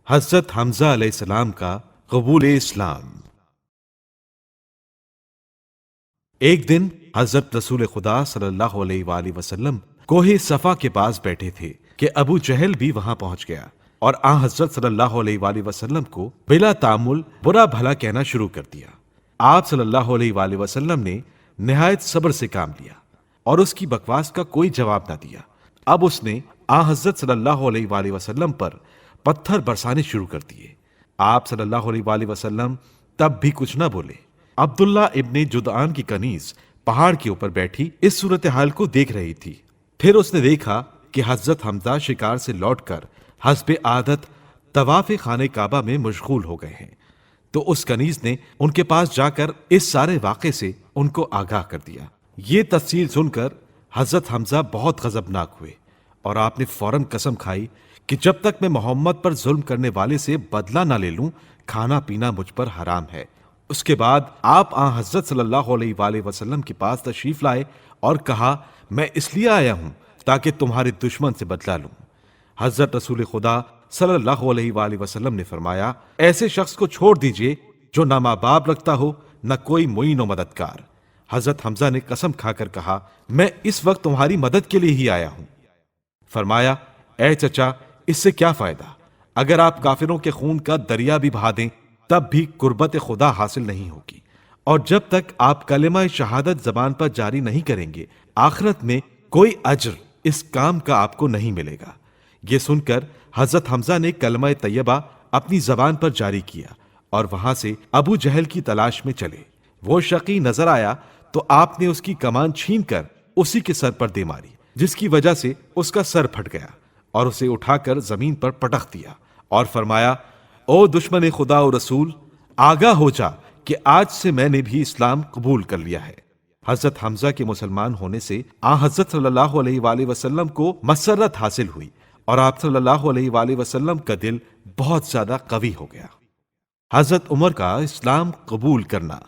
حضرت حمزہ علیہ السلام کا قبول اسلام۔ ایک دن حضرت رسول خدا صلی اللہ علیہ وآلہ وسلم کوہ صفا کے پاس بیٹھے تھے کہ ابو جہل بھی وہاں پہنچ گیا اور آن حضرت صلی اللہ علیہ وآلہ وسلم کو بلا تعامل برا بھلا کہنا شروع کر دیا۔ آپ صلی اللہ علیہ وآلہ وسلم نے نہایت صبر سے کام لیا اور اس کی بکواس کا کوئی جواب نہ دیا۔ اب اس نے آن حضرت صلی اللہ علیہ وآلہ وسلم پر پتھر برسانے شروع کر دیے۔ آپ صلی اللہ علیہ وآلہ وسلم تب بھی کچھ نہ بولے۔ عبداللہ ابن جدعان کی کنیز پہاڑ کے اوپر بیٹھی اس صورتحال کو دیکھ رہی تھی۔ پھر اس نے دیکھا کہ حضرت حمزہ شکار سے لوٹ کر حسب عادت طواف خانہ کعبہ میں مشغول ہو گئے ہیں، تو اس کنیز نے ان کے پاس جا کر اس سارے واقعے سے ان کو آگاہ کر دیا۔ یہ تفصیل سن کر حضرت حمزہ بہت غضبناک ہوئے اور آپ نے فوراً قسم کھائی کہ جب تک میں محمد پر ظلم کرنے والے سے بدلہ نہ لے لوں، کھانا پینا مجھ پر حرام ہے۔ اس کے بعد آپ آن حضرت صلی اللہ علیہ وآلہ وسلم کے پاس تشریف لائے اور کہا، میں اس لیے آیا ہوں تاکہ تمہارے دشمن سے بدلہ لوں۔ حضرت رسول خدا صلی اللہ علیہ وآلہ وسلم نے فرمایا، ایسے شخص کو چھوڑ دیجئے جو نہ ماں باپ رکھتا ہو نہ کوئی معین و مددگار۔ حضرت حمزہ نے قسم کھا کر کہا، میں اس وقت تمہاری مدد کے لیے ہی آیا ہوں۔ فرمایا، اے چچا، اس سے کیا فائدہ؟ اگر آپ کافروں کے خون کا دریا بھی بہا دیں تب بھی قربت خدا حاصل نہیں ہوگی، اور جب تک آپ کلمہ شہادت زبان پر جاری نہیں کریں گے، آخرت میں کوئی اجر اس کام کا آپ کو نہیں ملے گا۔ یہ سن کر حضرت حمزہ نے کلمہ طیبہ اپنی زبان پر جاری کیا اور وہاں سے ابو جہل کی تلاش میں چلے۔ وہ شقی نظر آیا تو آپ نے اس کی کمان چھین کر اسی کے سر پر دے ماری، جس کی وجہ سے اس کا سر پھٹ گیا اور اسے اٹھا کر زمین پر پٹخ دیا اور فرمایا، او دشمن خدا و رسول، آگاہ ہو جا کہ آج سے میں نے بھی اسلام قبول کر لیا ہے۔ حضرت حمزہ کے مسلمان ہونے سے آن حضرت صلی اللہ علیہ وآلہ وسلم کو مسرت حاصل ہوئی اور آپ صلی اللہ علیہ وآلہ وسلم کا دل بہت زیادہ قوی ہو گیا۔ حضرت عمر کا اسلام قبول کرنا۔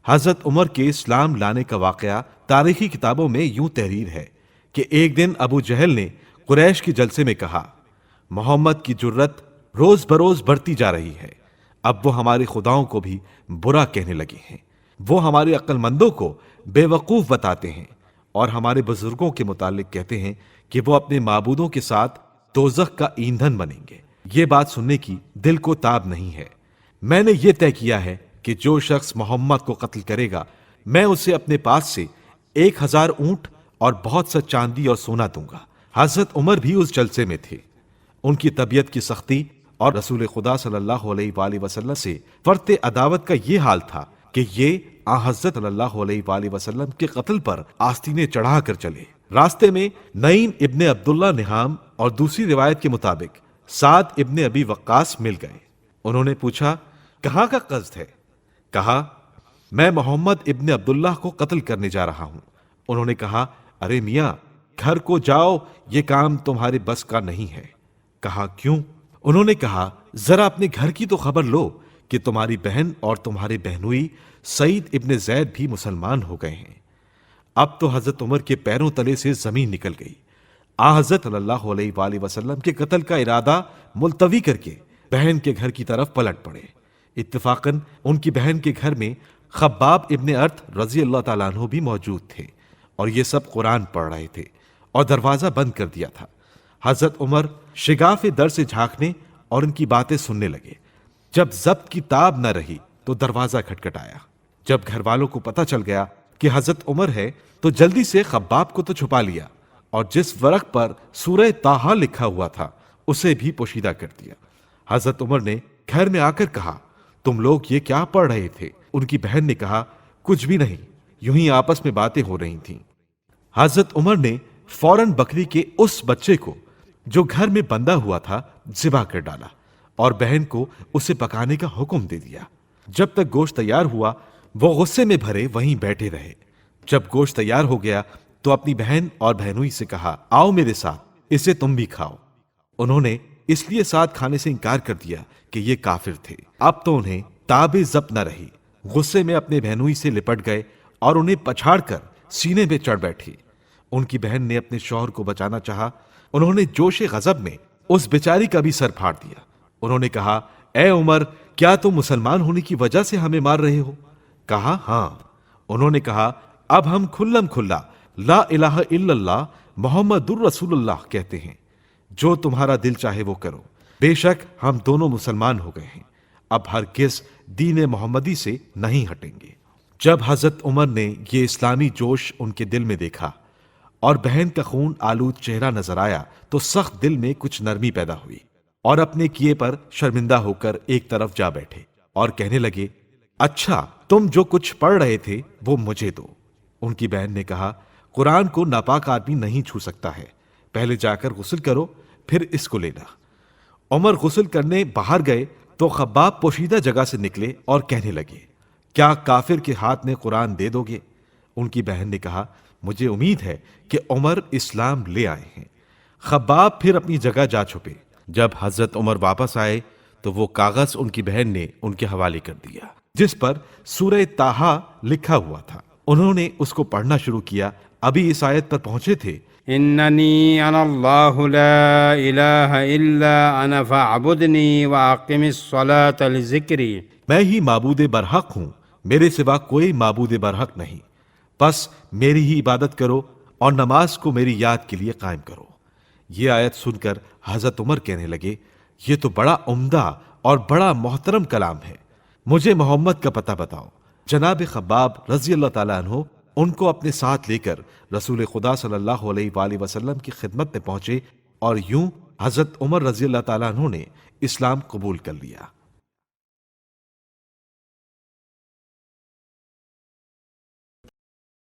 حضرت عمر کے اسلام لانے کا واقعہ تاریخی کتابوں میں یوں تحریر ہے کہ ایک دن ابو جہل نے قریش کے جلسے میں کہا، محمد کی جرت روز بروز بڑھتی جا رہی ہے، اب وہ ہمارے خداؤں کو بھی برا کہنے لگے ہیں، وہ ہمارے عقل مندوں کو بے وقوف بتاتے ہیں اور ہمارے بزرگوں کے متعلق کہتے ہیں کہ وہ اپنے معبودوں کے ساتھ دوزخ کا ایندھن بنیں گے۔ یہ بات سننے کی دل کو تاب نہیں ہے۔ میں نے یہ طے کیا ہے کہ جو شخص محمد کو قتل کرے گا، میں اسے اپنے پاس سے 1000 اونٹ اور بہت سا چاندی اور سونا دوں گا۔ حضرت عمر بھی اس جلسے میں تھے۔ ان کی طبیعت کی سختی اور رسول خدا صلی اللہ علیہ وآلہ وسلم سے فرط عداوت کا یہ حال تھا کہ یہ آن حضرت صلی اللہ علیہ وآلہ وسلم کے قتل پر آستینے چڑھا کر چلے۔ راستے میں نعیم ابن عبداللہ نہام اور دوسری روایت کے مطابق سعد ابن ابی وقاص مل گئے۔ انہوں نے پوچھا، کہاں کا قصد ہے؟ کہا، میں محمد ابن عبداللہ کو قتل کرنے جا رہا ہوں۔ انہوں نے کہا، ارے میاں، گھر کو جاؤ، یہ کام تمہارے بس کا نہیں ہے۔ کہا، کیوں؟ انہوں نے کہا، ذرا اپنے گھر کی تو خبر لو کہ تمہاری بہن اور تمہارے بہنوئی سعید ابن زید بھی مسلمان ہو گئے ہیں۔ اب تو حضرت عمر کے پیروں تلے سے زمین نکل گئی۔ حضرت صلی اللہ علیہ وآلہ وسلم کے قتل کا ارادہ ملتوی کر کے بہن کے گھر کی طرف پلٹ پڑے۔ اتفاقاً ان کی بہن کے گھر میں خباب ابن ارت رضی اللہ تعالیٰ عنہ بھی موجود تھے اور یہ سب قرآن پڑھ رہے تھے اور دروازہ بند کر دیا تھا۔ حضرت عمر شگاف در سے جھانکنے اور ان کی باتیں سننے لگے۔ جب ضبط کی تاب نہ رہی تو دروازہ کھٹکھٹایا۔ جب گھر والوں کو پتہ چل گیا کہ حضرت عمر ہے تو جلدی سے خباب کو تو چھپا لیا اور جس ورق پر سورہ طٰہٰ لکھا ہوا تھا اسے بھی پوشیدہ کر دیا۔ حضرت عمر نے گھر میں آ کر کہا، تم لوگ یہ کیا پڑھ رہے تھے؟ ان کی بہن نے کہا، کچھ بھی نہیں، یوں ہی آپس میں باتیں ہو رہی تھیں۔ حضرت عمر نے فوراً بکری کے اس بچے کو جو گھر میں بندھا ہوا تھا ذبح کر ڈالا اور بہن کو اسے پکانے کا حکم دے دیا۔ جب تک گوشت تیار ہوا وہ غصے میں بھرے وہیں بیٹھے رہے۔ جب گوشت تیار ہو گیا تو اپنی بہن اور بہنوئی سے کہا، آؤ میرے ساتھ، اسے تم بھی کھاؤ۔ انہوں نے اس لیے ساتھ کھانے سے انکار کر دیا کہ یہ کافر تھے۔ اب تو انہیں تاب ضبط نہ رہی، غصے میں اپنے بہنوئی سے لپٹ گئے اور انہیں پچھاڑ کر سینے پہ چڑھ بیٹھے۔ ان کی بہن نے اپنے شوہر کو بچانا چاہا، انہوں نے جوش غضب میں اس بیچاری کا بھی سر پھاڑ دیا۔ انہوں نے کہا، اے عمر، کیا تم مسلمان ہونے کی وجہ سے ہمیں مار رہے ہو؟ کہا، ہاں۔ انہوں نے کہا، اب ہم کھلم کھلا لا الہ الا اللہ محمد الرسول اللہ کہتے ہیں، جو تمہارا دل چاہے وہ کرو، بے شک ہم دونوں مسلمان ہو گئے ہیں، اب ہرگز دین محمدی سے نہیں ہٹیں گے۔ جب حضرت عمر نے یہ اسلامی جوش ان کے دل میں دیکھا اور بہن کا خون آلود چہرہ نظر آیا تو سخت دل میں کچھ نرمی پیدا ہوئی اور اپنے کیے پر شرمندہ ہو کر ایک طرف جا بیٹھے اور کہنے لگے، اچھا تم جو کچھ پڑھ رہے تھے وہ مجھے دو۔ ان کی بہن نے کہا، قرآن کو ناپاک آدمی نہیں چھو سکتا ہے، پہلے جا کر غسل کرو پھر اس کو لینا۔ عمر غسل کرنے باہر گئے تو خباب پوشیدہ جگہ سے نکلے اور کہنے لگے، کیا کافر کے ہاتھ میں قرآن دے دو گے؟ ان کی بہن نے کہا، مجھے امید ہے کہ عمر اسلام لے آئے ہیں۔ خباب پھر اپنی جگہ جا چھپے۔ جب حضرت عمر واپس آئے تو وہ کاغذ ان کی بہن نے ان کے حوالے کر دیا جس پر سورہ طٰہٰ لکھا ہوا تھا۔ انہوں نے اس کو پڑھنا شروع کیا۔ ابھی اس آیت پر پہنچے تھے، اننی انا اللہ لا الہ الا انا فاعبدنی واقم الصلاة لذکری۔ میں ہی معبود برحق ہوں، میرے سوا کوئی معبود برحق نہیں، پس میری ہی عبادت کرو اور نماز کو میری یاد کے لیے قائم کرو۔ یہ آیت سن کر حضرت عمر کہنے لگے، یہ تو بڑا عمدہ اور بڑا محترم کلام ہے، مجھے محمد کا پتہ بتاؤ۔ جناب خباب رضی اللہ تعالیٰ عنہ ان کو اپنے ساتھ لے کر رسول خدا صلی اللہ علیہ وآلہ وسلم کی خدمت میں پہنچے اور یوں حضرت عمر رضی اللہ تعالیٰ عنہ نے اسلام قبول کر لیا۔